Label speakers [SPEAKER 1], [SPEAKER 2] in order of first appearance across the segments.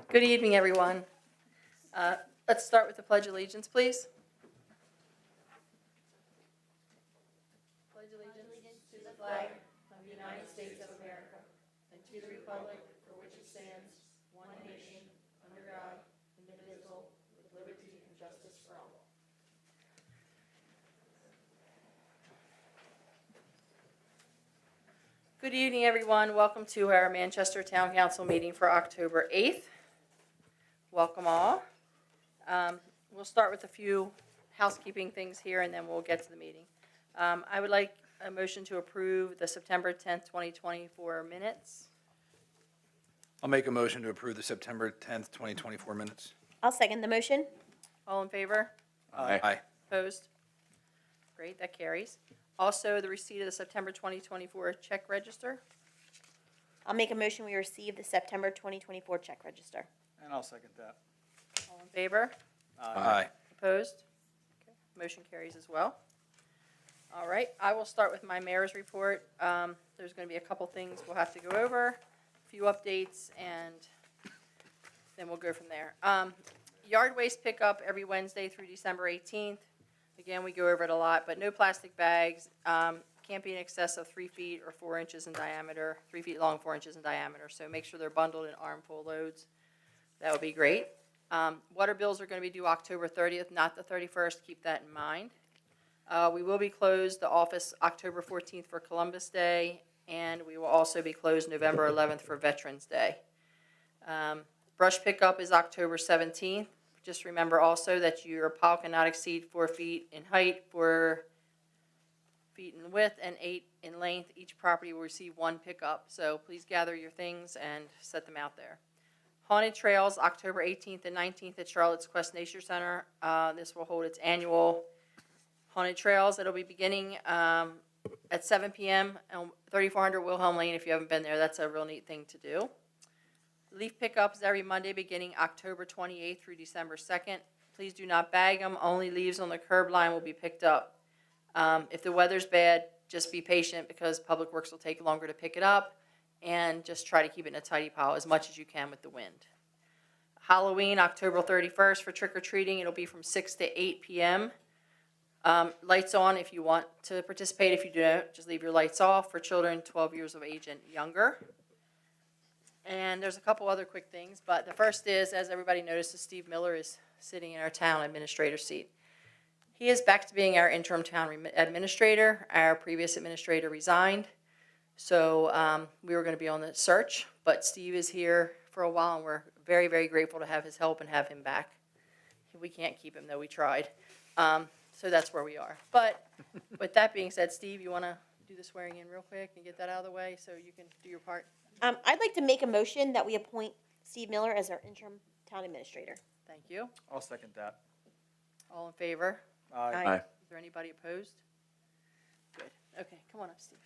[SPEAKER 1] Good evening, everyone. Let's start with the Pledge of Allegiance, please. Pledge allegiance to the flag of the United States of America and to the republic for which it stands, one nation, under God, indivisible, with liberty and justice for all. Good evening, everyone. Welcome to our Manchester Town Council meeting for October 8th. Welcome all. We'll start with a few housekeeping things here, and then we'll get to the meeting. I would like a motion to approve the September 10th, 2024 minutes.
[SPEAKER 2] I'll make a motion to approve the September 10th, 2024 minutes.
[SPEAKER 3] I'll second the motion.
[SPEAKER 1] All in favor?
[SPEAKER 2] Aye.
[SPEAKER 1] Opposed? Great, that carries. Also, the receipt of the September 2024 check register.
[SPEAKER 3] I'll make a motion we receive the September 2024 check register.
[SPEAKER 4] And I'll second that.
[SPEAKER 1] All in favor?
[SPEAKER 2] Aye.
[SPEAKER 1] Opposed? Okay. Motion carries as well. All right, I will start with my mayor's report. There's going to be a couple things we'll have to go over, a few updates, and then we'll go from there. Yard waste pickup every Wednesday through December 18th. Again, we go over it a lot, but no plastic bags. Can't be in excess of 3 feet or 4 inches in diameter, 3 feet long, 4 inches in diameter. So make sure they're bundled in armful loads. That would be great. Water bills are going to be due October 30th, not the 31st. Keep that in mind. We will be closed, the office, October 14th for Columbus Day, and we will also be closed November 11th for Veterans Day. Brush pickup is October 17th. Just remember also that your pile cannot exceed 4 feet in height, 4 feet in width, and 8 in length. Each property will receive 1 pickup, so please gather your things and set them out there. Haunted Trails, October 18th and 19th at Charlotte's Quest Nature Center. This will hold its annual Haunted Trails. It'll be beginning at 7 p.m. on 3400 Wilhelm Lane. If you haven't been there, that's a real neat thing to do. Leaf pickups every Monday beginning October 28th through December 2nd. Please do not bag them. Only leaves on the curb line will be picked up. If the weather's bad, just be patient because Public Works will take longer to pick it up, and just try to keep it in a tidy pile as much as you can with the wind. Halloween, October 31st for trick-or-treating. It'll be from 6 to 8 p.m. Lights on if you want to participate. If you don't, just leave your lights off for children 12 years of age and younger. And there's a couple other quick things, but the first is, as everybody notices, Steve Miller is sitting in our town administrator seat. He is back to being our interim town administrator. Our previous administrator resigned, so we were going to be on the search, but Steve is here for a while, and we're very, very grateful to have his help and have him back. We can't keep him, though. We tried. So that's where we are. But with that being said, Steve, you want to do the swearing in real quick and get that out of the way so you can do your part?
[SPEAKER 3] I'd like to make a motion that we appoint Steve Miller as our interim town administrator.
[SPEAKER 1] Thank you.
[SPEAKER 4] I'll second that.
[SPEAKER 1] All in favor?
[SPEAKER 3] Aye.
[SPEAKER 1] Is there anybody opposed? Good. Okay, come on up, Steve.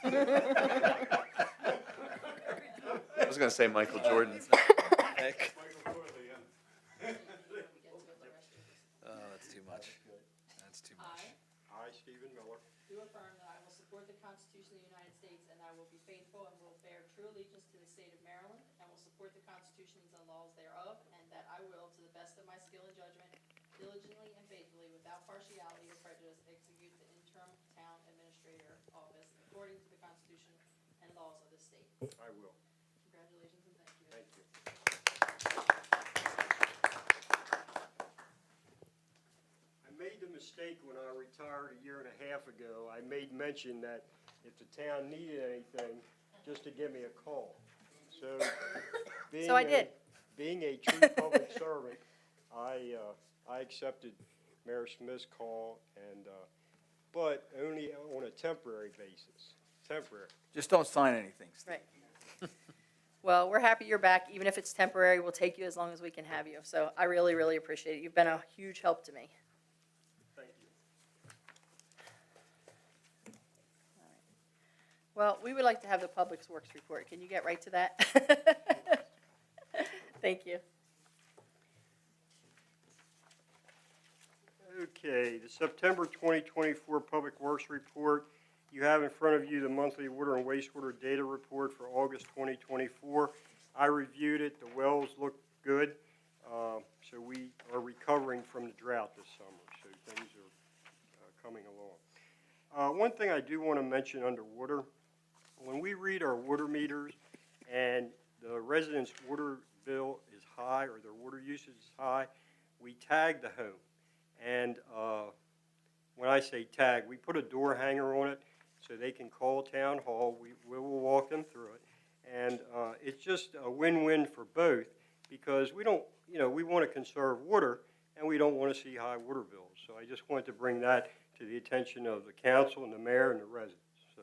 [SPEAKER 5] I was going to say Michael Jordan.
[SPEAKER 2] Oh, that's too much. That's too much.
[SPEAKER 1] I
[SPEAKER 6] I, Stephen Miller,
[SPEAKER 1] do affirm that I will support the Constitution of the United States, and I will be faithful and will bear true allegiance to the state of Maryland, and will support the constitutions and laws thereof, and that I will, to the best of my skill and judgment, diligently and faithfully, without partiality or prejudice, execute the interim town administrator office according to the Constitution and laws of the state.
[SPEAKER 6] I will.
[SPEAKER 1] Congratulations and thank you.
[SPEAKER 6] Thank you. I made the mistake when I retired a year and a half ago. I made mention that if the town needed anything, just to give me a call. So,
[SPEAKER 1] So I did.
[SPEAKER 6] Being a true public servant, I accepted Mayor Smith's call, and but only on a temporary basis. Temporary.
[SPEAKER 4] Just don't sign anything, Steve.
[SPEAKER 1] Right. Well, we're happy you're back. Even if it's temporary, we'll take you as long as we can have you. So I really, really appreciate it. You've been a huge help to me.
[SPEAKER 6] Thank you.
[SPEAKER 1] Well, we would like to have the Public Works report. Can you get right to that? Thank you.
[SPEAKER 6] Okay, the September 2024 Public Works Report. You have in front of you the monthly water and wastewater data report for August 2024. I reviewed it. The wells look good. So we are recovering from the drought this summer. So things are coming along. One thing I do want to mention under water, when we read our water meters and the residents' water bill is high or their water usage is high, we tag the home. And when I say tag, we put a door hanger on it so they can call town hall. We will walk them through it. And it's just a win-win for both because we don't, we want to conserve water and we don't want to see high water bills. So I just wanted to bring that to the attention of the council and the mayor and the residents. So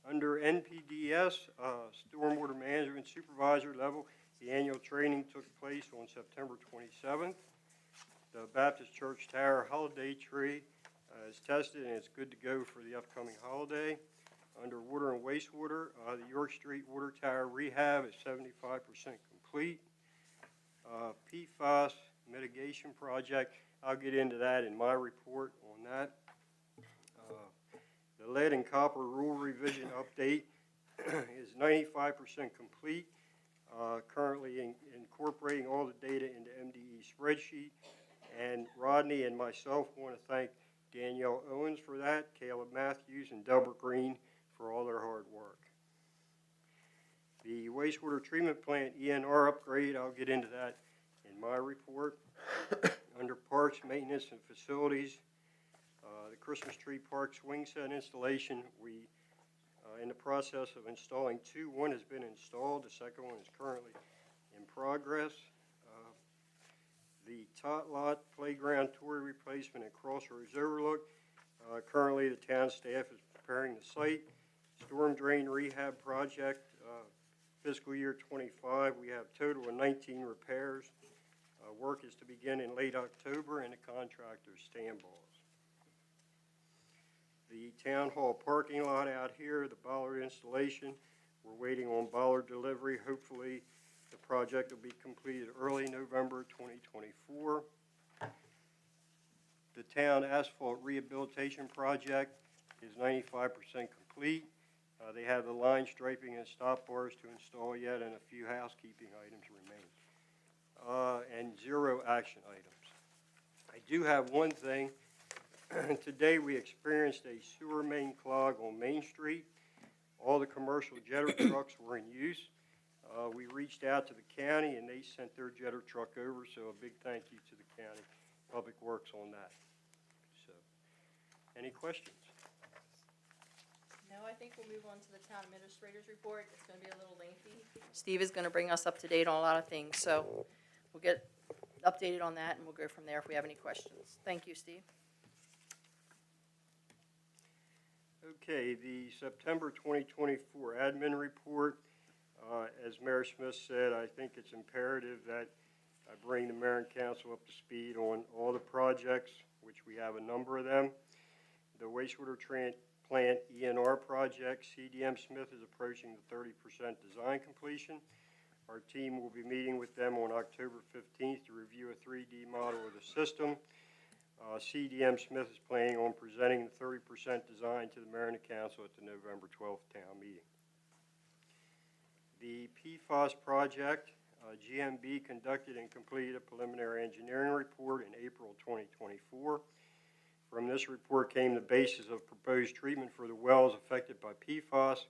[SPEAKER 6] under NPDS, Stormwater Management Supervisor level, the annual training took place on September 27th. The Baptist Church Tower holiday tree is tested and it's good to go for the upcoming holiday. Under water and wastewater, the York Street Water Tower rehab is 75% complete. PFAS mitigation project, I'll get into that in my report on that. The lead and copper rule revision update is 95% complete. Currently incorporating all the data into MDE spreadsheet. And Rodney and myself want to thank Danielle Owens for that, Caleb Matthews, and Delbert Green for all their hard work. The wastewater treatment plant ENR upgrade, I'll get into that in my report. Under parks, maintenance, and facilities, the Christmas tree park swing set installation, we in the process of installing two. One has been installed, the second one is currently in progress. The Tot Lot Playground Toy Replacement at Crossroads Overlook. Currently, the town staff is preparing the site. Storm Drain Rehab Project, fiscal year 25. We have a total of 19 repairs. Work is to begin in late October, and the contractor's standbys. The town hall parking lot out here, the bollard installation. We're waiting on bollard delivery. Hopefully, the project will be completed early November 2024. The town asphalt rehabilitation project is 95% complete. They have the line striping and stop bars to install yet, and a few housekeeping items remain, and 0 action items. I do have one thing. Today we experienced a sewer main clog on Main Street. All the commercial jetter trucks were in use. We reached out to the county and they sent their jetter truck over, so a big thank you to the county Public Works on that. So, any questions?
[SPEAKER 1] No, I think we'll move on to the town administrator's report. It's going to be a little lengthy. Steve is going to bring us up to date on a lot of things, so we'll get updated on that and we'll go from there if we have any questions. Thank you, Steve.
[SPEAKER 6] Okay, the September 2024 admin report. As Mayor Smith said, I think it's imperative that I bring the mayor and council up to speed on all the projects, which we have a number of them. The wastewater plant ENR project, CDM Smith is approaching the 30% design completion. Our team will be meeting with them on October 15th to review a 3D model of the system. CDM Smith is planning on presenting the 30% design to the mayor and the council at the November 12th town meeting. The PFAS project, GMB conducted and completed a preliminary engineering report in April 2024. From this report came the basis of proposed treatment for the wells affected by PFAS.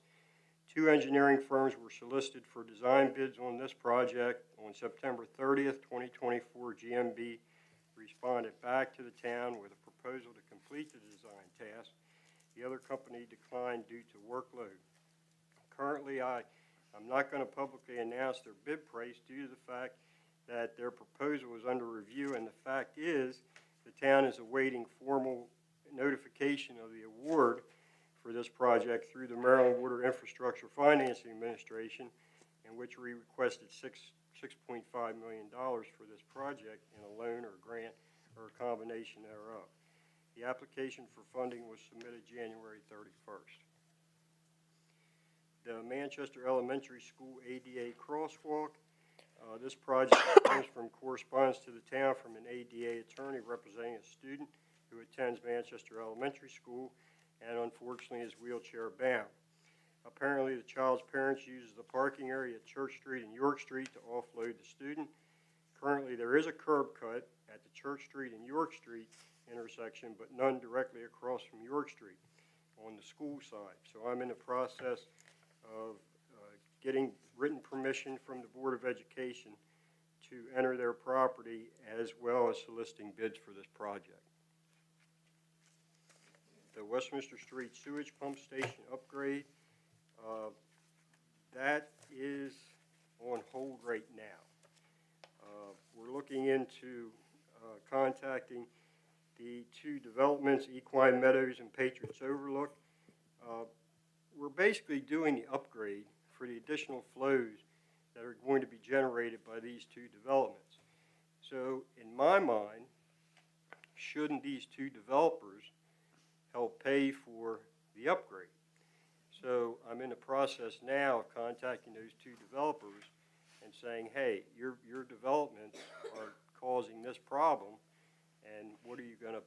[SPEAKER 6] 2 engineering firms were solicited for design bids on this project. On September 30th, 2024, GMB responded back to the town with a proposal to complete the design task. The other company declined due to workload. Currently, I'm not going to publicly announce their bid price due to the fact that their proposal is under review, and the fact is the town is awaiting formal notification of the award for this project through the Maryland Water Infrastructure Financing Administration, in which we requested $6.5 million for this project in a loan or grant or a combination thereof. The application for funding was submitted January 31st. The Manchester Elementary School ADA crosswalk, This project comes from correspondence to the town from an ADA attorney representing a student who attends Manchester Elementary School and unfortunately is wheelchair bound. Apparently, the child's parents uses the parking area at Church Street and York Street to offload the student. Currently, there is a curb cut at the Church Street and York Street intersection, but none directly across from York Street on the school side. So I'm in the process of getting written permission from the Board of Education to enter their property as well as soliciting bids for this project. The Westminster Street Sewage Pump Station upgrade, that is on hold right now. We're looking into contacting the two developments, Equine Meadows and Patriots Overlook. We're basically doing the upgrade for the additional flows that are going to be generated by these two developments. So in my mind, shouldn't these two developers help pay for the upgrade? So I'm in the process now of contacting those two developers and saying, hey, your developments are causing this problem, and what are you going to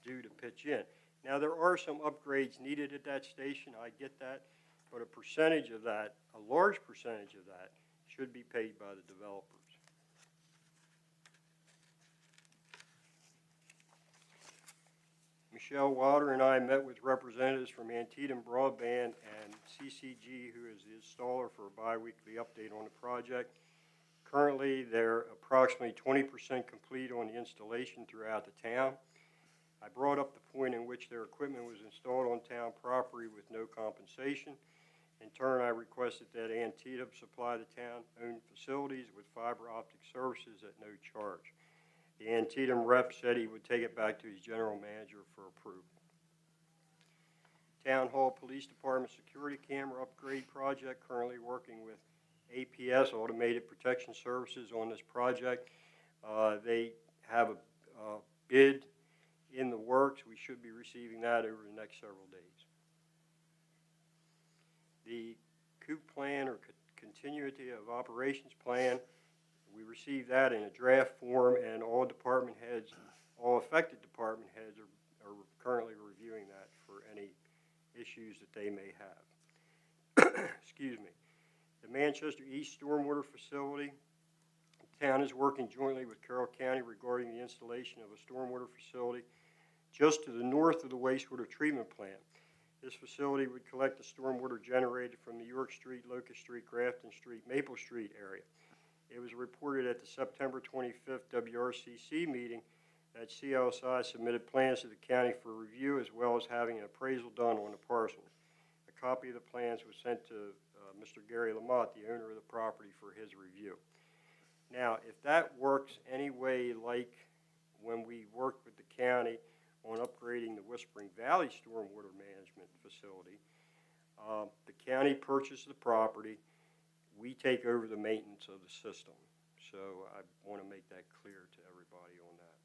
[SPEAKER 6] do to pitch in? Now, there are some upgrades needed at that station, I get that, but a percentage of that, a large percentage of that, should be paid by the developers. Michelle Wilder and I met with representatives from Antietam Broadband and CCG, who is the installer, for a bi-weekly update on the project. Currently, they're approximately 20% complete on the installation throughout the town. I brought up the point in which their equipment was installed on town property with no compensation. In turn, I requested that Antietam supply the town-owned facilities with fiber optic services at no charge. The Antietam rep said he would take it back to his general manager for approval. Town Hall Police Department Security Camera Upgrade Project, currently working with APS, Automated Protection Services, on this project. They have a bid in the works. We should be receiving that over the next several days. The COOP plan, or Continuity of Operations Plan, we received that in a draft form, and all department heads, all affected department heads are currently reviewing that for any issues that they may have. Excuse me. The Manchester East Stormwater Facility, the town is working jointly with Carroll County regarding the installation of a stormwater facility just to the north of the wastewater treatment plant. This facility would collect the stormwater generated from the York Street, Locust Street, Grafton Street, Maple Street area. It was reported at the September 25th WRCC meeting that CLSI submitted plans to the county for review, as well as having an appraisal done on the parcel. A copy of the plans was sent to Mr. Gary Lamont, the owner of the property, for his review. Now, if that works any way like when we worked with the county on upgrading the Whispering Valley Stormwater Management Facility, the county purchased the property. We take over the maintenance of the system. So I want to make that clear to everybody on that.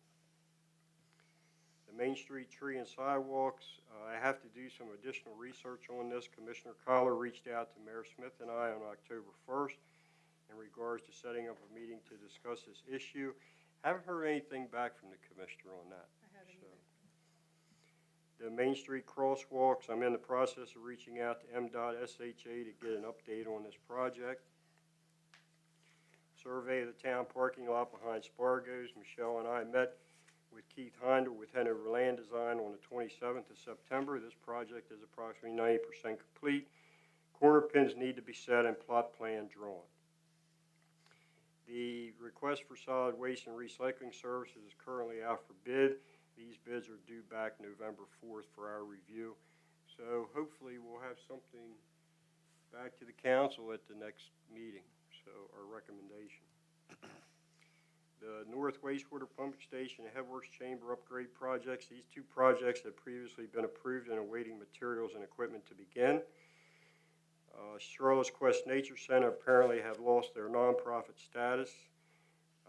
[SPEAKER 6] The Main Street tree and sidewalks, I have to do some additional research on this. Commissioner Collar reached out to Mayor Smith and I on October 1st in regards to setting up a meeting to discuss this issue. Haven't heard anything back from the commissioner on that. The Main Street crosswalks, I'm in the process of reaching out to MDOT-SHA to get an update on this project. Survey of the town parking lot behind Spargo's. Michelle and I met with Keith Heindel with Hanover Land Design on the 27th of September. This project is approximately 90% complete. Corner pins need to be set and plot plan drawn. The request for solid waste and recycling services is currently out for bid. These bids are due back November 4th for our review. So hopefully we'll have something back to the council at the next meeting, so our recommendation. The North Wastewater Pumping Station and Headworks Chamber upgrade projects. These two projects have previously been approved and awaiting materials and equipment to begin. Charlotte's Quest Nature Center apparently have lost their nonprofit status.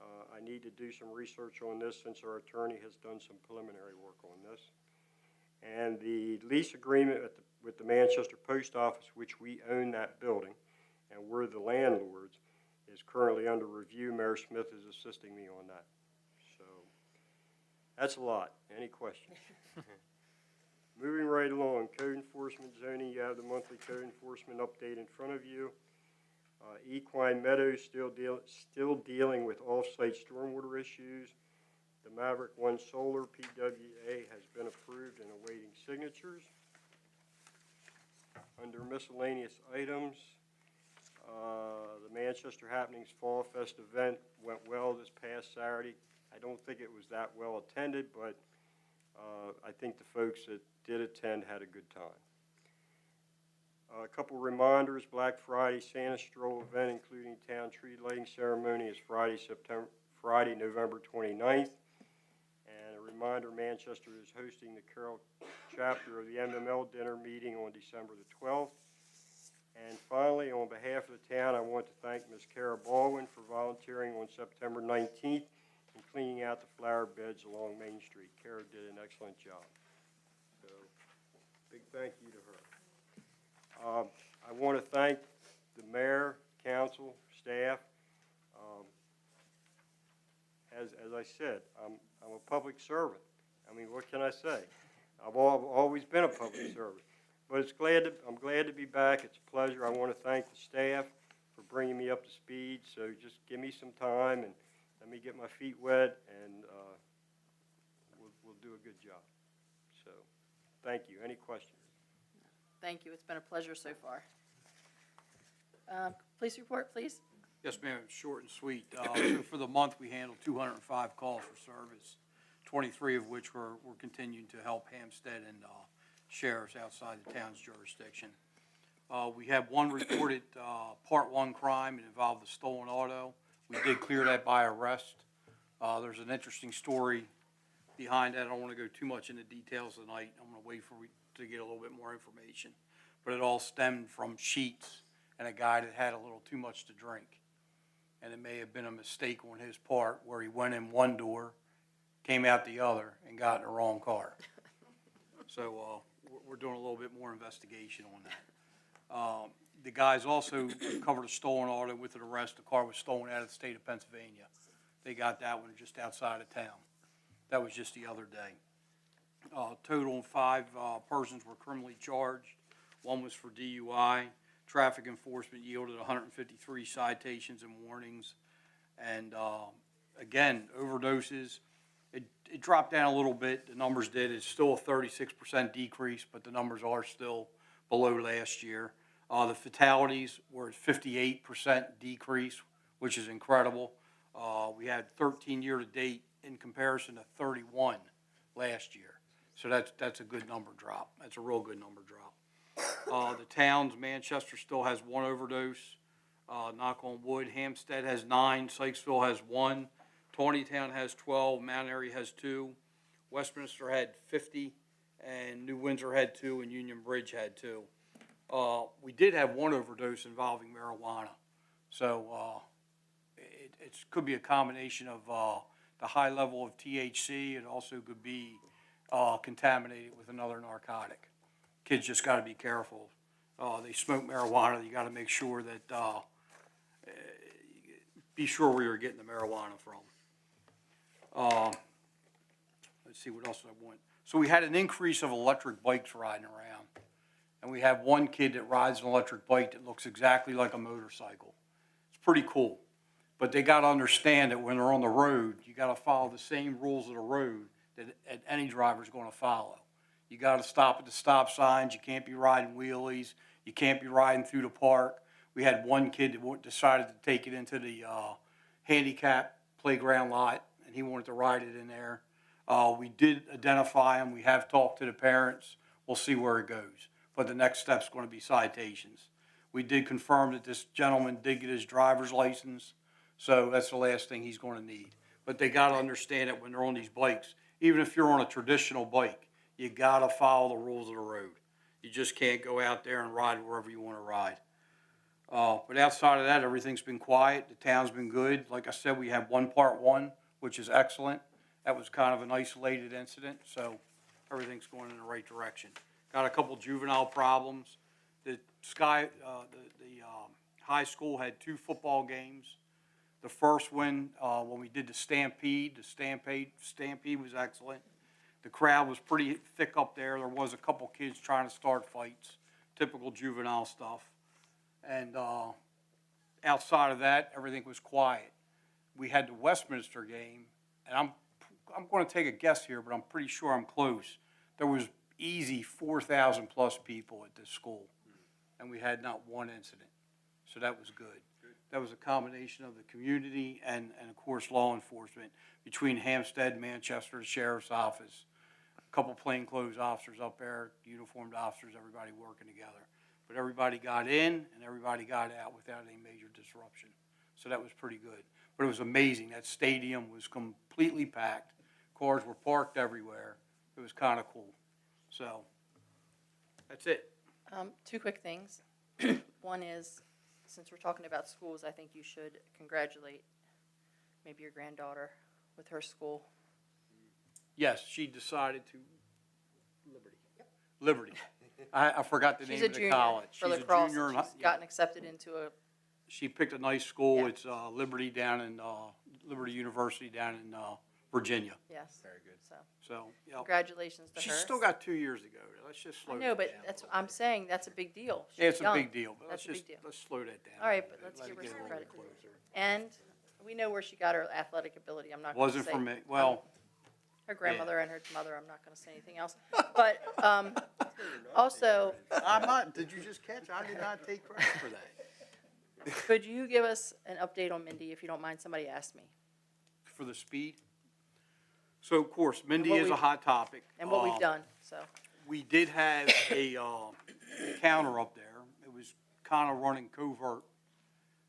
[SPEAKER 6] I need to do some research on this since our attorney has done some preliminary work on this. And the lease agreement with the Manchester Post Office, which we own that building, and we're the landlords, is currently under review. Mayor Smith is assisting me on that. So that's a lot. Any questions? Moving right along, code enforcement zoning, you have the monthly code enforcement update in front of you. Equine Meadows still dealing with off-site stormwater issues. The Maverick One Solar PWA has been approved and awaiting signatures. Under miscellaneous items, the Manchester Happenings Fall Fest event went well this past Saturday. I don't think it was that well attended, but I think the folks that did attend had a good time. A couple reminders: Black Friday Santa Stroll event, including town tree lighting ceremony, is Friday, November 29th. And a reminder, Manchester is hosting the Carroll chapter of the MML dinner meeting on December the 12th. And finally, on behalf of the town, I want to thank Ms. Kara Baldwin for volunteering on September 19th and cleaning out the flower beds along Main Street. Kara did an excellent job. So, big thank you to her. I want to thank the mayor, council, staff. As I said, I'm a public servant. I mean, what can I say? I've always been a public servant. But I'm glad to be back. It's a pleasure. I want to thank the staff for bringing me up to speed. So just give me some time and let me get my feet wet, and we'll do a good job. So thank you. Any questions?
[SPEAKER 1] Thank you. It's been a pleasure so far. Police report, please.
[SPEAKER 7] Yes, ma'am, short and sweet. So for the month, we handled 205 calls for service, 23 of which we're continuing to help Hampstead and sheriffs outside the town's jurisdiction. We had one reported Part 1 crime. It involved a stolen auto. We did clear that by arrest. There's an interesting story behind that. I don't want to go too much into details tonight. I'm going to wait to get a little bit more information. But it all stemmed from sheets and a guy that had a little too much to drink. And it may have been a mistake on his part where he went in one door, came out the other, and got in the wrong car. So we're doing a little bit more investigation on that. The guys also covered a stolen auto with an arrest. The car was stolen out of the state of Pennsylvania. They got that one just outside of town. That was just the other day. Total 5 persons were criminally charged. One was for DUI. Traffic enforcement yielded 153 citations and warnings. And again, overdoses, it dropped down a little bit. The numbers did. It's still a 36% decrease, but the numbers are still below last year. The fatalities were at 58% decrease, which is incredible. We had 13 year-to-date in comparison to 31 last year. So that's a good number drop. That's a real good number drop. The towns, Manchester still has 1 overdose. Knock on wood. Hampstead has 9. Sykesville has 1. Tawnytown has 12. Mount Airy has 2. Westminster had 50. And New Windsor had 2. And Union Bridge had 2. We did have 1 overdose involving marijuana. So it could be a combination of the high level of THC. It also could be contaminated with another narcotic. Kids just got to be careful. They smoke marijuana. You got to make sure that be sure where you're getting the marijuana from. Let's see what else I want. So we had an increase of electric bikes riding around, and we have one kid that rides an electric bike that looks exactly like a motorcycle. It's pretty cool, but they got to understand that when they're on the road, you got to follow the same rules of the road that any driver's going to follow. You got to stop at the stop signs. You can't be riding wheelies. You can't be riding through the park. We had one kid that decided to take it into the handicap playground lot, and he wanted to ride it in there. We did identify him. We have talked to the parents. We'll see where it goes. But the next step's going to be citations. We did confirm that this gentleman did get his driver's license, so that's the last thing he's going to need. But they got to understand that when they're on these bikes, even if you're on a traditional bike, you got to follow the rules of the road. You just can't go out there and ride wherever you want to ride. But outside of that, everything's been quiet. The town's been good. Like I said, we have 1 Part 1, which is excellent. That was kind of an isolated incident, so everything's going in the right direction. Got a couple juvenile problems. The high school had 2 football games. The first one, when we did the Stampede was excellent. The crowd was pretty thick up there. There was a couple kids trying to start fights, typical juvenile stuff. And outside of that, everything was quiet. We had the Westminster game, and I'm going to take a guess here, but I'm pretty sure I'm close. There was easy 4,000 plus people at this school, and we had not one incident. So that was good. That was a combination of the community and of course, law enforcement between Hampstead, Manchester, the Sheriff's Office, a couple plainclothes officers up there, uniformed officers, everybody working together. But everybody got in and everybody got out without any major disruption. So that was pretty good. But it was amazing. That stadium was completely packed. Cars were parked everywhere. It was kind of cool. So that's it.
[SPEAKER 1] 2 quick things. One is, since we're talking about schools, I think you should congratulate maybe your granddaughter with her school.
[SPEAKER 7] Yes, she decided to, Liberty. I forgot the
[SPEAKER 1] She's
[SPEAKER 7] name
[SPEAKER 1] a
[SPEAKER 7] of the
[SPEAKER 1] junior
[SPEAKER 7] college.
[SPEAKER 1] for
[SPEAKER 7] She's a
[SPEAKER 1] lacrosse.
[SPEAKER 7] junior.
[SPEAKER 1] And she's gotten accepted into a,
[SPEAKER 7] She picked a nice school.
[SPEAKER 1] Yeah.
[SPEAKER 7] It's Liberty down in, Liberty University down in Virginia.
[SPEAKER 1] yes.
[SPEAKER 2] Very good.
[SPEAKER 1] So,
[SPEAKER 7] So,
[SPEAKER 1] congratulations to her.
[SPEAKER 7] she's still got 2 years to go. Let's just slow
[SPEAKER 1] I
[SPEAKER 7] that
[SPEAKER 1] know,
[SPEAKER 7] down.
[SPEAKER 1] but that's, I'm saying that's a big deal.
[SPEAKER 7] Yeah, it's
[SPEAKER 1] She's
[SPEAKER 7] a
[SPEAKER 1] young.
[SPEAKER 7] big deal, but
[SPEAKER 1] That's a big deal.
[SPEAKER 7] let's slow that down.
[SPEAKER 1] All right,
[SPEAKER 7] a
[SPEAKER 1] but
[SPEAKER 7] bit.
[SPEAKER 1] let's
[SPEAKER 7] Let
[SPEAKER 1] give
[SPEAKER 7] it
[SPEAKER 1] her
[SPEAKER 7] get
[SPEAKER 1] some
[SPEAKER 7] a little
[SPEAKER 1] credit.
[SPEAKER 7] closer.
[SPEAKER 1] And we know where she got her athletic ability. I'm not going to say.
[SPEAKER 7] Wasn't for me. Well,
[SPEAKER 1] Her grandmother and her mother, I'm not going to say anything else. But also,
[SPEAKER 7] I'm not, did you just catch? I did not take credit for that.
[SPEAKER 1] could you give us an update on Mindy, if you don't mind? Somebody asked me.
[SPEAKER 7] For the speed? So, of course, Mindy
[SPEAKER 1] what
[SPEAKER 7] is a
[SPEAKER 1] we've-
[SPEAKER 7] hot topic.
[SPEAKER 1] And what we've done, so.
[SPEAKER 7] We did have a counter up there. It was kind of running covert.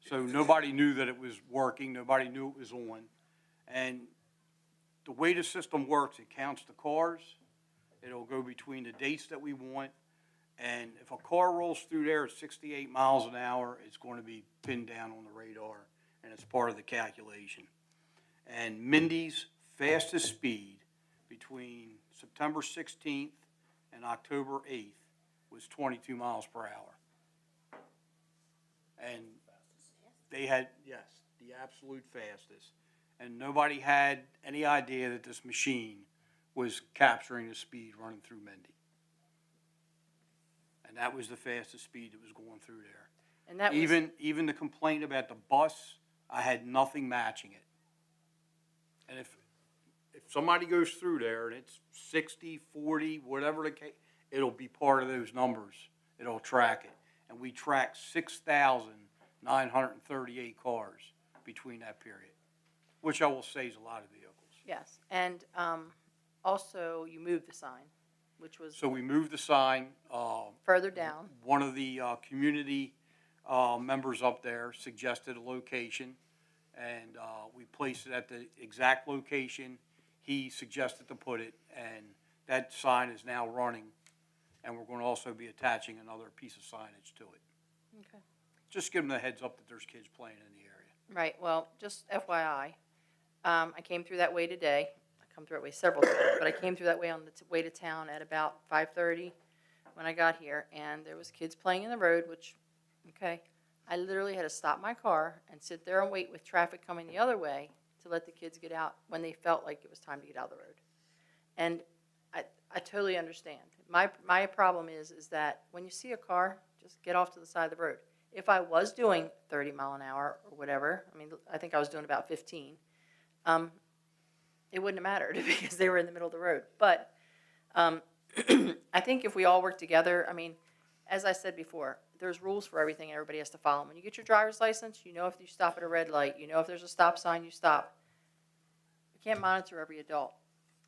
[SPEAKER 7] So nobody knew that it was working. Nobody knew it was on. And the way the system works, it counts the cars. It'll go between the dates that we want. And if a car rolls through there at 68 miles an hour, it's going to be pinned down on the radar, and it's part of the calculation. And Mindy's fastest speed between September 16th and October 8th was 22 miles per hour. And they had, yes, the absolute fastest. And nobody had any idea that this machine was capturing the speed running through Mindy. And that was the fastest speed that was going through there.
[SPEAKER 1] And that was,
[SPEAKER 7] Even the complaint about the bus, I had nothing matching it. And if somebody goes through there and it's 60, 40, whatever the case, it'll be part of those numbers. It'll track it. And we tracked 6,938 cars between that period, which I will say is a lot of vehicles.
[SPEAKER 1] yes. And also, you moved the sign, which was
[SPEAKER 7] So we moved the sign.
[SPEAKER 1] further down.
[SPEAKER 7] One of the community members up there suggested a location, and we placed it at the exact location he suggested to put it, and that sign is now running, and we're going to also be attaching another piece of signage to it.
[SPEAKER 1] Okay.
[SPEAKER 7] Just give them the heads up that there's kids playing in the area.
[SPEAKER 1] Right, well, just FYI, I came through that way today. I come through that way several times, but I came through that way on the way to town at about 5:30 when I got here, and there was kids playing in the road, which, okay, I literally had to stop my car and sit there and wait with traffic coming the other way to let the kids get out when they felt like it was time to get out of the road. And I totally understand. My problem is that when you see a car, just get off to the side of the road. If I was doing 30 mile an hour or whatever, I mean, I think I was doing about 15, it wouldn't have mattered because they were in the middle of the road. But I think if we all work together, I mean, as I said before, there's rules for everything and everybody has to follow them. When you get your driver's license, you know if you stop at a red light, you know if there's a stop sign, you stop. We can't monitor every adult.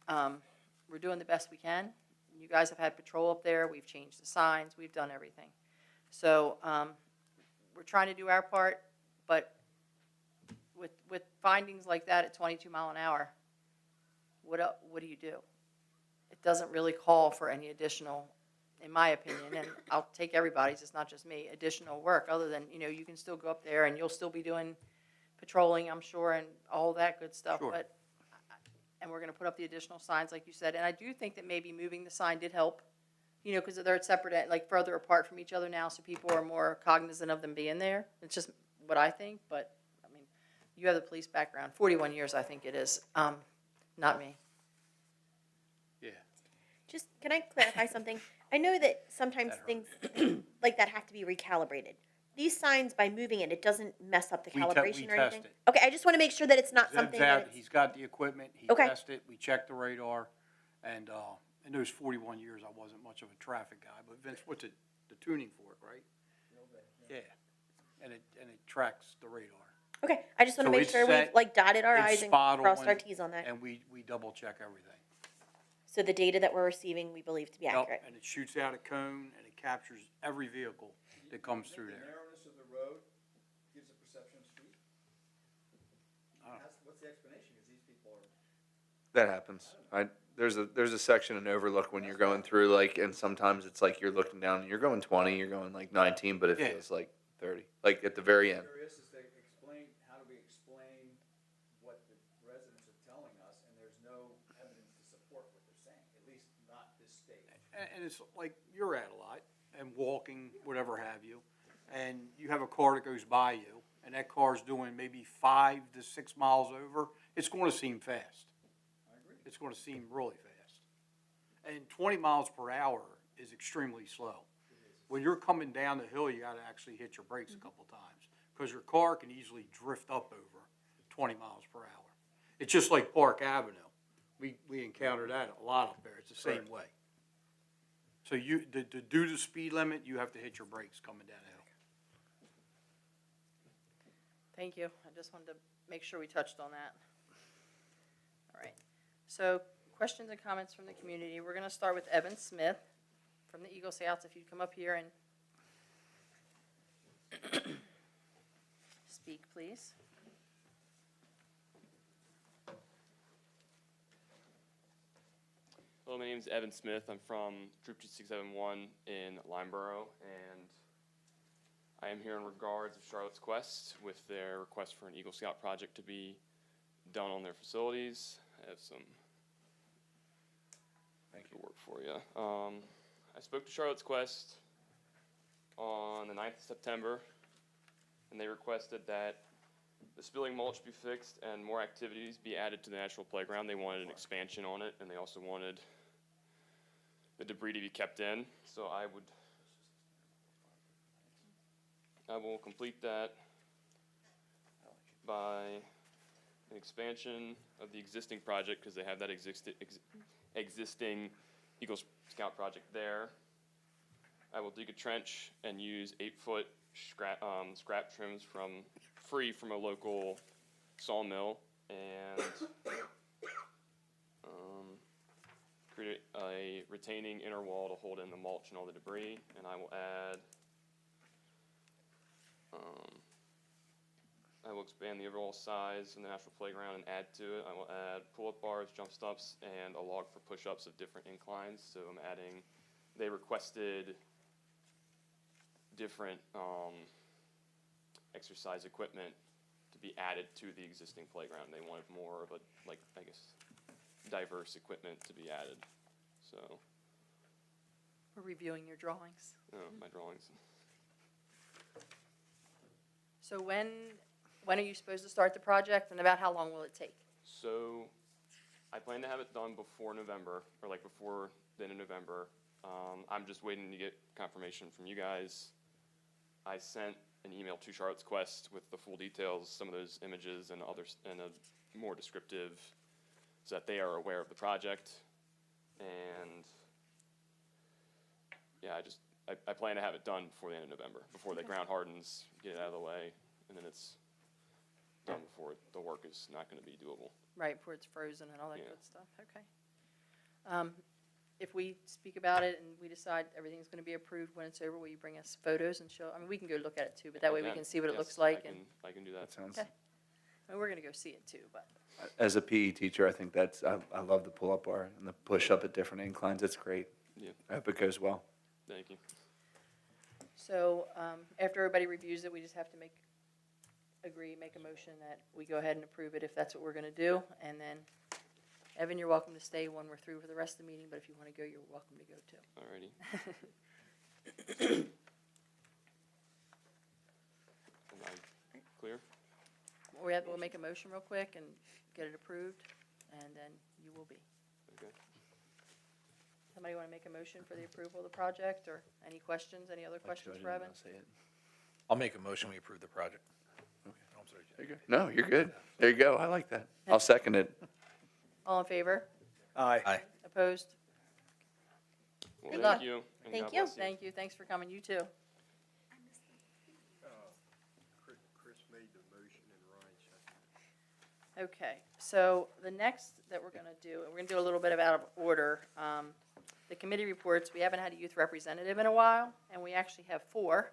[SPEAKER 1] We're doing the best we can. You guys have had patrol up there. We've changed the signs. We've done everything. So we're trying to do our part, but with findings like that at 22 mile an hour, what do you do? It doesn't really call for any additional, in my opinion, and I'll take everybody's, it's not just me, additional work, other than, you can still go up there and you'll still be doing patrolling, I'm sure, and all that good stuff.
[SPEAKER 7] Sure.
[SPEAKER 1] And we're going to put up the additional signs, like you said, and I do think that maybe moving the sign did help you know, because they're separate, like further apart from each other now, so people are more cognizant of them being there. It's just what I think, but, I mean, you have the police background, 41 years, I think it is, not me.
[SPEAKER 7] Yeah.
[SPEAKER 3] Just, can I clarify something? I know that sometimes things like that have to be recalibrated. These signs, by moving it, it doesn't mess up the
[SPEAKER 7] We
[SPEAKER 3] calibration or
[SPEAKER 7] test
[SPEAKER 3] anything?
[SPEAKER 7] it.
[SPEAKER 3] Okay, I just want to make sure that it's not
[SPEAKER 7] Zeb's
[SPEAKER 3] something
[SPEAKER 7] out,
[SPEAKER 3] that it's,
[SPEAKER 7] he's got the equipment, he
[SPEAKER 3] Okay.
[SPEAKER 7] tested it, we checked the radar, and, in those 41 years, I wasn't much of a traffic guy, but Vince, what's it, the tuning fork, right? Yeah, and it tracks the radar.
[SPEAKER 3] okay, I just want to
[SPEAKER 7] So
[SPEAKER 3] make
[SPEAKER 7] it's
[SPEAKER 3] sure we've
[SPEAKER 7] set,
[SPEAKER 3] like dotted our
[SPEAKER 7] it's
[SPEAKER 3] i's and
[SPEAKER 7] spot
[SPEAKER 3] crossed our
[SPEAKER 7] on,
[SPEAKER 3] t's on that.
[SPEAKER 7] And we double check everything.
[SPEAKER 3] So the data that we're receiving, we believe to be
[SPEAKER 7] Yep,
[SPEAKER 3] accurate.
[SPEAKER 7] and it shoots out a cone, and it captures every vehicle that comes through there.
[SPEAKER 4] narrowness of the road gives a perception of speed? What's the explanation, because these people are.
[SPEAKER 5] That happens. There's a section in overlook when you're going through, like, and sometimes it's like you're looking down and you're going 20, you're going like 19, but it
[SPEAKER 7] Yeah.
[SPEAKER 5] feels like 30, like at the very end.
[SPEAKER 4] Curious as to explain, how do we explain what the residents are telling us, and there's no evidence to support what they're saying, at least not this stage.
[SPEAKER 7] And it's like, you're out a lot, and walking, whatever have you, and you have a car that goes by you, and that car's doing maybe 5 to 6 miles over, it's gonna seem fast.
[SPEAKER 4] I agree.
[SPEAKER 7] It's gonna seem really fast. And 20 miles per hour is extremely slow. When you're coming down the hill, you gotta actually hit your brakes a couple times, because your car can easily drift up over 20 miles per hour. It's just like Park Avenue. We encounter that a lot up there, it's the same way. So to do the speed limit, you have to hit your brakes coming down the hill.
[SPEAKER 1] Thank you. I just wanted to make sure we touched on that. All right. So questions and comments from the community. We're going to start with Evan Smith from the Eagle Scouts. If you'd come up here and speak, please.
[SPEAKER 8] Hello, my name is Evan Smith. I'm from Troop 2671 in Limeboro, and I am here in regards of Charlotte's Quest with their request for an Eagle Scout project to be done on their facilities. I have some work for you. I spoke to Charlotte's Quest on the 9th of September, and they requested that the spilling mulch be fixed and more activities be added to the natural playground. They wanted an expansion on it, and they also wanted the debris to be kept in. So I will complete that by an expansion of the existing project, because they have that existing Eagle Scout project there. I will dig a trench and use 8-foot scrap trims free from a local sawmill, and create a retaining inner wall to hold in the mulch and all the debris. And I will add, I will expand the overall size in the natural playground and add to it. I will add pull-up bars, jump stops, and a log for push-ups of different inclines. So I'm adding, they requested different exercise equipment to be added to the existing playground. They wanted more of a, like, I guess, diverse equipment to be added. So,
[SPEAKER 1] We're reviewing your drawings.
[SPEAKER 8] my drawings.
[SPEAKER 1] So when are you supposed to start the project, and about how long will it take?
[SPEAKER 8] So, I plan to have it done before November, or like before the end of November. I'm just waiting to get confirmation from you guys. I sent an email to Charlotte's Quest with the full details, some of those images and others, and a more descriptive, so that they are aware of the project. And yeah, I plan to have it done before the end of November, before the ground hardens, get it out of the way, and then it's done before the work is not going to be doable.
[SPEAKER 1] Right, before it's frozen and all that
[SPEAKER 8] Yeah.
[SPEAKER 1] good stuff, okay. If we speak about it and we decide everything's gonna be approved when it's over, will you bring us photos and show, I mean, we can go look at it too, but that way we can see what it
[SPEAKER 8] Yes,
[SPEAKER 1] looks like, and,
[SPEAKER 8] I can do that.
[SPEAKER 5] That sounds,
[SPEAKER 1] Okay. I mean, we're gonna go see it too, but,
[SPEAKER 5] as a PE teacher, I think I love the pull-up bar and the push-up at different inclines. It's great.
[SPEAKER 8] Yeah.
[SPEAKER 5] I hope it goes well.
[SPEAKER 8] Thank you.
[SPEAKER 1] so, after everybody reviews it, we just have to make a motion that we go ahead and approve it if that's what we're gonna do, and then Evan, you're welcome to stay when we're through for the rest of the meeting, but if you want to go, you're welcome to go too.
[SPEAKER 8] Alrighty. Am I clear?
[SPEAKER 1] We'll make a motion real quick and get it approved, and then you will be.
[SPEAKER 8] Okay.
[SPEAKER 1] Somebody want to make a motion for the approval of the project, or any questions, any other questions for Evan?
[SPEAKER 2] I'll make a motion, we approve the project.
[SPEAKER 5] Okay.
[SPEAKER 2] I'm sorry, Jay.
[SPEAKER 5] There you go. No, you're good. There you go. I like that. I'll second it.
[SPEAKER 1] All in favor?
[SPEAKER 4] Aye.
[SPEAKER 2] Aye.
[SPEAKER 1] Opposed?
[SPEAKER 8] Well,
[SPEAKER 1] Good
[SPEAKER 8] thank
[SPEAKER 1] luck.
[SPEAKER 8] you. and
[SPEAKER 3] Thank
[SPEAKER 8] God
[SPEAKER 3] you.
[SPEAKER 8] bless
[SPEAKER 1] Thank you, thanks for coming, you too.
[SPEAKER 6] Chris made the motion and Ryan seconded.
[SPEAKER 1] Okay, so the next that we're gonna do, and we're gonna do a little bit of out of order, the committee reports, we haven't had a youth representative in a while, and we actually have 4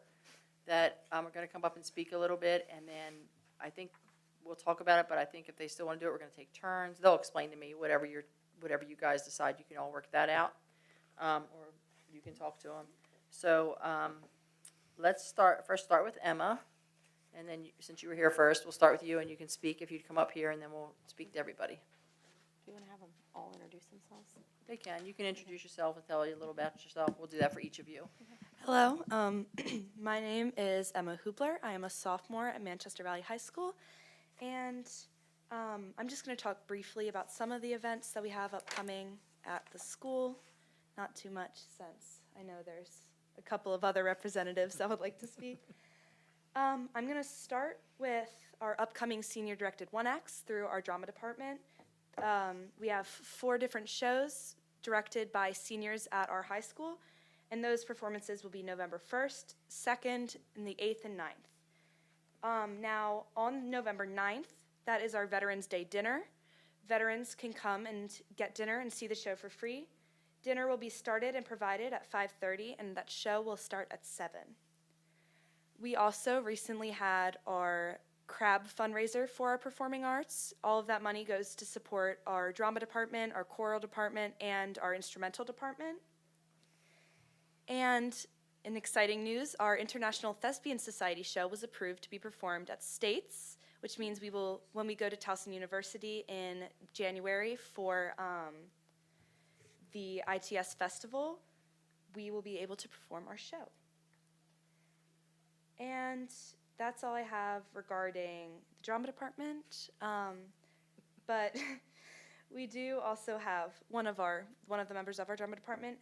[SPEAKER 1] that, are gonna come up and speak a little bit, and then I think we'll talk about it, but I think if they still wanna do it, we're gonna take turns. They'll explain to me whatever you guys decide, you can all work that out, or you can talk to them. So, let's start with Emma. And then, since you were here first, we'll start with you, and you can speak if you'd come up here, and then we'll speak to everybody.
[SPEAKER 3] Do you want to have them all introduce themselves?
[SPEAKER 1] They can. You can introduce yourself and tell you a little about yourself. We'll do that for each of you.
[SPEAKER 9] Hello, my name is Emma Hoopler. I am a sophomore at Manchester Valley High School, and I'm just going to talk briefly about some of the events that we have upcoming at the school. Not too much, since I know there's a couple of other representatives that would like to speak. I'm going to start with our upcoming senior-directed one-acts through our drama department. We have 4 different shows directed by seniors at our high school, and those performances will be November 1st, 2nd, and the 8th and 9th. Now, on November 9th, that is our Veterans Day dinner. Veterans can come and get dinner and see the show for free. Dinner will be started and provided at 5:30, and that show will start at 7. We also recently had our crab fundraiser for our performing arts. All of that money goes to support our drama department, our choral department, and our instrumental department. And in exciting news, our International Thespian Society show was approved to be performed at States, which means we will, when we go to Towson University in January for the ITS festival, we will be able to perform our show. And that's all I have regarding the drama department. But we do also have one of the members of our drama department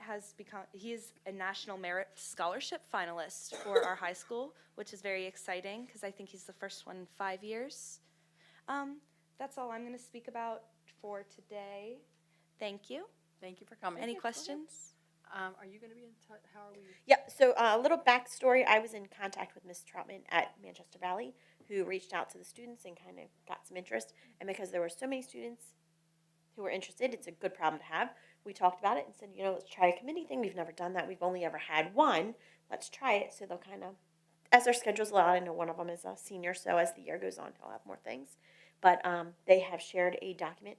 [SPEAKER 9] he is a National Merit Scholarship finalist for our high school, which is very exciting because I think he's the first one in 5 years. That's all I'm going to speak about for today. Thank you.
[SPEAKER 1] Thank you for coming.
[SPEAKER 9] Any questions?
[SPEAKER 1] Are you going to be in touch? How are we?
[SPEAKER 3] Yeah, so a little backstory. I was in contact with Ms. Troutman at Manchester Valley, who reached out to the students and kind of got some interest. And because there were so many students who were interested, it's a good problem to have. We talked about it and said, let's try a committee thing. We've never done that. We've only ever had one. Let's try it. So they'll kind of, as their schedules allow, I know one of them is a senior, so as the year goes on, he'll have more things. But they have shared a document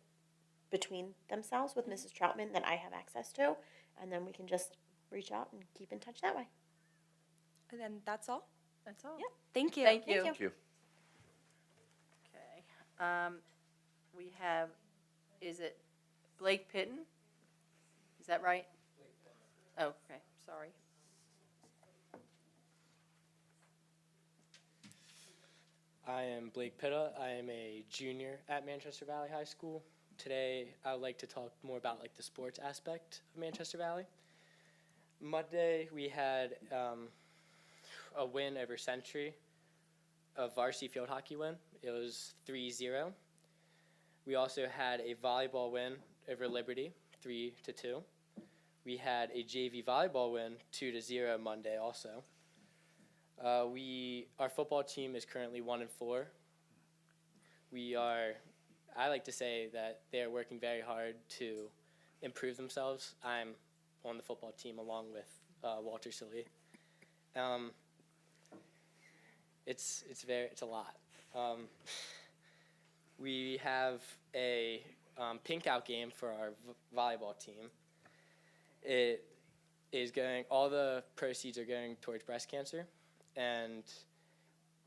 [SPEAKER 3] between themselves with Mrs. Troutman that I have access to, and then we can just reach out and keep in touch that way.
[SPEAKER 9] And then that's all.
[SPEAKER 1] That's all.
[SPEAKER 3] Yep.
[SPEAKER 9] Thank you.
[SPEAKER 1] Thank you.
[SPEAKER 3] Thank you.
[SPEAKER 1] Okay. We have, is it Blake Pitton? Is that right? Oh, okay, sorry.
[SPEAKER 10] I am Blake Pitta. I am a junior at Manchester Valley High School. Today, I would like to talk more about the sports aspect of Manchester Valley. Monday, we had a win over Century, a varsity field hockey win. It was 3-0. We also had a volleyball win over Liberty, 3-2. We had a JV volleyball win, 2-0 Monday also. Our football team is currently 1-4. I like to say that they are working very hard to improve themselves. I'm on the football team along with Walter Silly. It's a lot. We have a pink out game for our volleyball team. It is all the proceeds are going towards breast cancer, and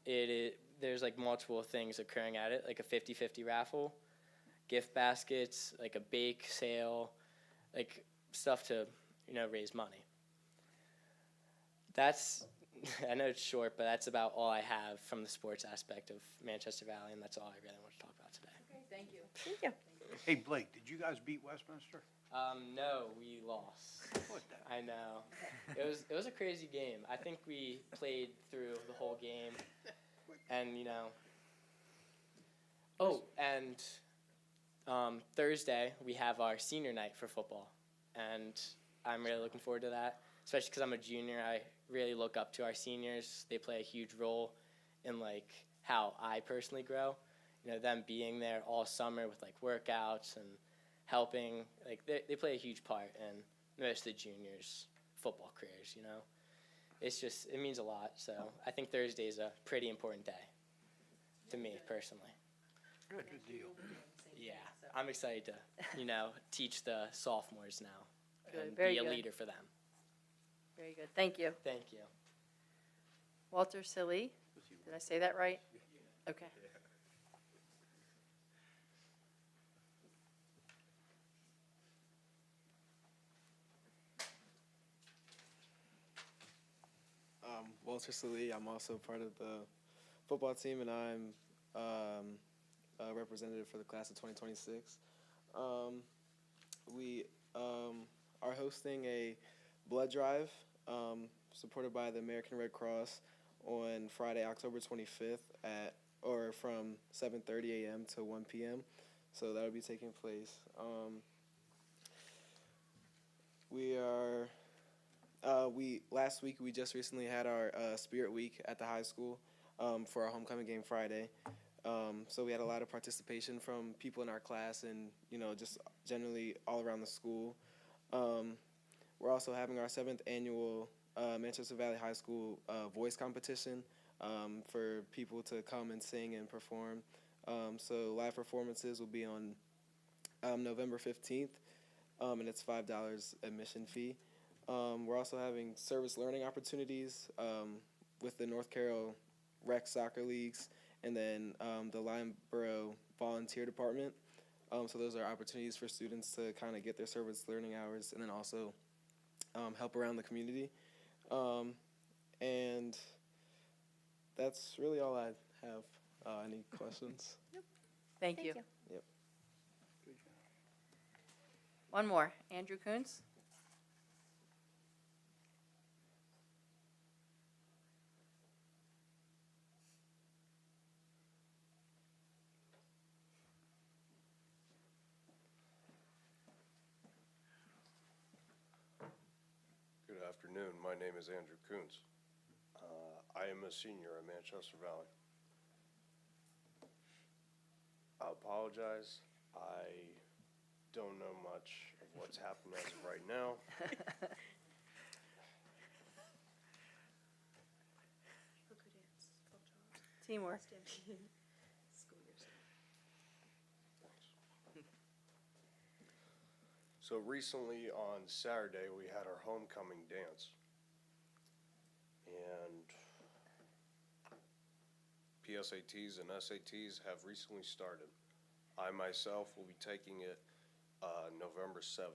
[SPEAKER 10] there's multiple things occurring at it, like a 50-50 raffle, gift baskets, like a bake sale, like stuff to, raise money. That's, I know it's short, but that's about all I have from the sports aspect of Manchester Valley, and that's all I really want to talk about today.
[SPEAKER 1] Okay, thank you.
[SPEAKER 3] Thank you.
[SPEAKER 7] Hey, Blake, did you guys beat Westminster?
[SPEAKER 10] No, we lost.
[SPEAKER 7] What the?
[SPEAKER 10] I know. It was a crazy game. I think we played through the whole game, and Oh, and Thursday we have our senior night for football, and I'm really looking forward to that. Especially because I'm a junior, I really look up to our seniors. They play a huge role in how I personally grow. Them being there all summer with workouts and helping, they play a huge part in most of the juniors' football careers. It means a lot. So I think Thursday is a pretty important day to me personally.
[SPEAKER 7] Good deal.
[SPEAKER 10] Yeah, I'm excited to, teach the sophomores now
[SPEAKER 1] Good,
[SPEAKER 10] and
[SPEAKER 1] very
[SPEAKER 10] be a
[SPEAKER 1] good.
[SPEAKER 10] leader for them.
[SPEAKER 1] Very good. Thank you.
[SPEAKER 10] Thank you.
[SPEAKER 1] Walter Silly. Did I say that right? Okay.
[SPEAKER 11] Walter Salee. I'm also part of the football team, and I'm a representative for the class of 2026. We are hosting a blood drive supported by the American Red Cross on Friday, October 25th from 7:30 a.m. to 1 p.m. So that'll be taking place. Last week we just recently had our Spirit Week at the high school for our homecoming game Friday. So we had a lot of participation from people in our class and just generally all around the school. We're also having our 7th annual Manchester Valley High School voice competition for people to come and sing and perform. So live performances will be on November 15th, and it's $5 admission fee. We're also having service learning opportunities with the North Carroll Rec Soccer Leagues and then the Lyonborough Volunteer Department. So those are opportunities for students to kind of get their service learning hours and then also help around the community. And that's really all I have. Any questions?
[SPEAKER 1] Thank you.
[SPEAKER 11] Yep.
[SPEAKER 1] One more. Andrew Coons.
[SPEAKER 12] Good afternoon. My name is Andrew Coons. I am a senior at Manchester Valley. I apologize. I don't know much of what's happened as of right now.
[SPEAKER 1] Teamwork.
[SPEAKER 12] So recently on Saturday, we had our homecoming dance. And PSATs and SATs have recently started. I myself will be taking it November 7th.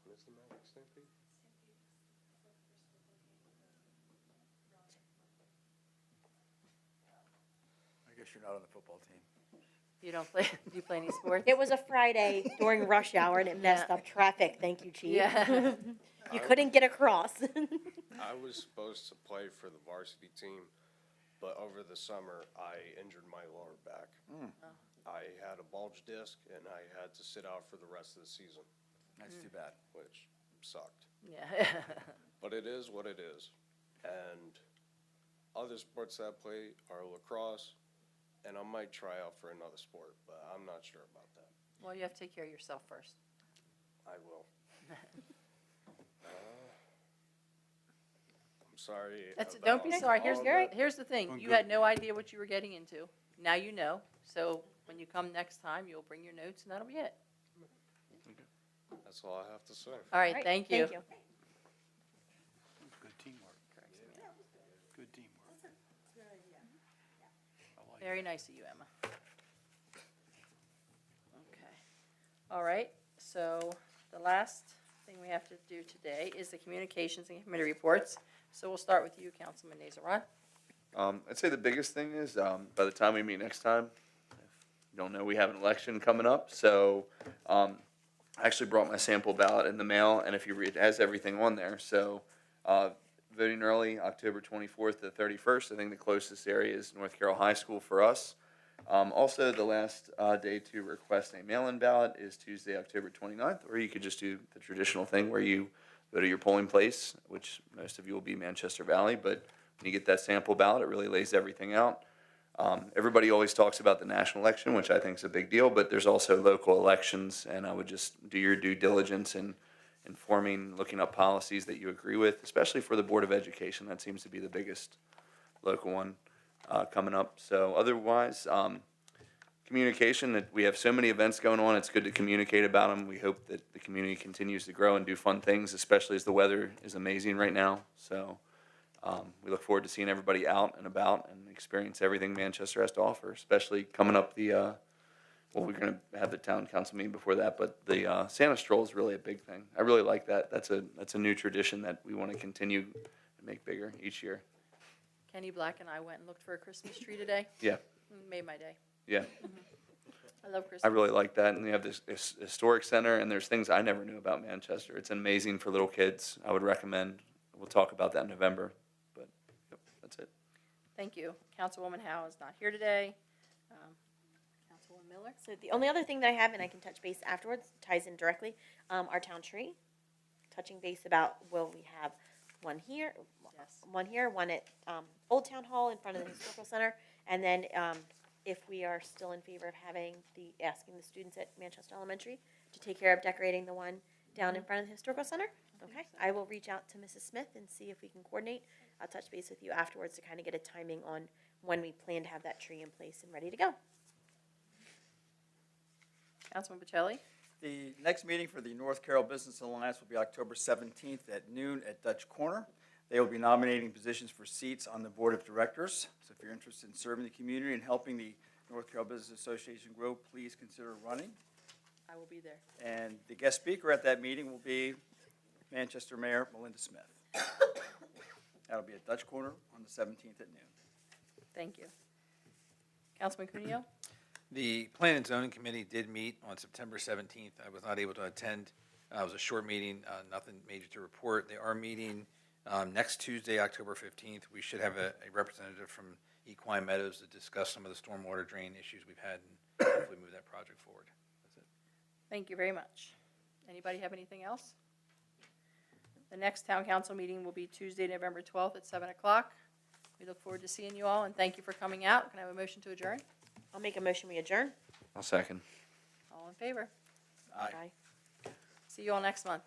[SPEAKER 12] Where's the Maverick Stampede?
[SPEAKER 2] I guess you're not on the football team.
[SPEAKER 1] You don't play, do you play any sports?
[SPEAKER 3] It was a Friday during rush hour and it messed up traffic. Thank you, Chief.
[SPEAKER 1] Yeah.
[SPEAKER 3] You couldn't get across.
[SPEAKER 12] I was supposed to play for the varsity team, but over the summer, I injured my lower back. I had a bulge disc, and I had to sit out for the rest of the season,
[SPEAKER 2] That's too bad.
[SPEAKER 12] which sucked.
[SPEAKER 1] Yeah.
[SPEAKER 12] But it is what it is. And other sports that I play are lacrosse, and I might try out for another sport, but I'm not sure about that.
[SPEAKER 1] Well, you have to take care of yourself first.
[SPEAKER 12] I will. I'm sorry.
[SPEAKER 1] Don't be
[SPEAKER 12] about
[SPEAKER 1] sorry.
[SPEAKER 12] all the-
[SPEAKER 1] Here's the thing.
[SPEAKER 7] Doing
[SPEAKER 1] You
[SPEAKER 7] good.
[SPEAKER 1] had no idea what you were getting into. Now you know. So when you come next time, you'll bring your notes and that'll be it.
[SPEAKER 12] That's all I have to say.
[SPEAKER 1] All right,
[SPEAKER 3] Right,
[SPEAKER 1] thank you.
[SPEAKER 3] Thank you.
[SPEAKER 7] Good team.
[SPEAKER 1] Very nice of you, Emma. Okay. All right, so the last thing we have to do today is the communications and committee reports. So we'll start with you, Councilman Nazaron.
[SPEAKER 5] I'd say the biggest thing is, by the time we meet next time, if you don't know, we have an election coming up. So, I actually brought my sample ballot in the mail, and if you read, it has everything on there. So, voting early, October 24th to 31st. I think the closest area is North Carroll High School for us. Also, the last day to request a mail-in ballot is Tuesday, October 29th, or you could just do the traditional thing where you go to your polling place, which most of you will be Manchester Valley, but when you get that sample ballot, it really lays everything out. Everybody always talks about the national election, which I think is a big deal, but there's also local elections, and I would just do your due diligence in informing, looking up policies that you agree with, especially for the Board of Education. That seems to be the biggest local one coming up. So otherwise, communication, that we have so many events going on, it's good to communicate about them. We hope that the community continues to grow and do fun things, especially as the weather is amazing right now. So we look forward to seeing everybody out and about and experience everything Manchester has to offer, especially coming up the, well, we're going to have the town council meeting before that, but the Santa Stroll is really a big thing. I really like that. That's a new tradition that we want to continue and make bigger each year.
[SPEAKER 1] Kenny Black and I went and looked for a Christmas tree today.
[SPEAKER 5] Yeah,
[SPEAKER 1] Made my day.
[SPEAKER 5] yeah.
[SPEAKER 1] I love Christmas.
[SPEAKER 5] I really like that. And we have this historic center, and there's things I never knew about Manchester. It's amazing for little kids. I would recommend. We'll talk about that in November. But yep, that's it.
[SPEAKER 1] Thank you. Councilwoman Howe is not here today. Councilwoman Miller?
[SPEAKER 3] So the only other thing that I have, and I can touch base afterwards, ties in directly, our town tree. Touching base about, will we have one here,
[SPEAKER 1] Yes.
[SPEAKER 3] one at Old Town Hall in front of the Historical Center, and then if we are still in favor of asking the students at Manchester Elementary to take care of decorating the one down in front of the Historical Center. Okay, I will reach out to Mrs. Smith and see if we can coordinate. I'll touch base with you afterwards to kind of get a timing on when we plan to have that tree in place and ready to go.
[SPEAKER 1] Councilman Pacelli?
[SPEAKER 4] The next meeting for the North Carroll Business Alliance will be October 17th at noon at Dutch Corner. They will be nominating positions for seats on the Board of Directors. So if you're interested in serving the community and helping the North Carroll Business Association grow, please consider running.
[SPEAKER 1] I will be there.
[SPEAKER 4] And the guest speaker at that meeting will be Manchester Mayor Melinda Smith. That'll be at Dutch Corner on the 17th at noon.
[SPEAKER 1] Thank you. Councilman Cuneo?
[SPEAKER 2] The Plan and Zoning Committee did meet on September 17th. I was not able to attend. It was a short meeting, nothing major to report. They are meeting next Tuesday, October 15th. We should have a representative from Equine Meadows to discuss some of the stormwater drain issues we've had and hopefully move that project forward. That's it.
[SPEAKER 1] Thank you very much. Anybody have anything else? The next town council meeting will be Tuesday, November 12th at 7 o'clock. We look forward to seeing you all, and thank you for coming out. Can I have a motion to adjourn?
[SPEAKER 3] I'll make a motion, we adjourn.
[SPEAKER 5] I'll second.
[SPEAKER 1] All in favor?
[SPEAKER 4] Aye.
[SPEAKER 1] See you all next month.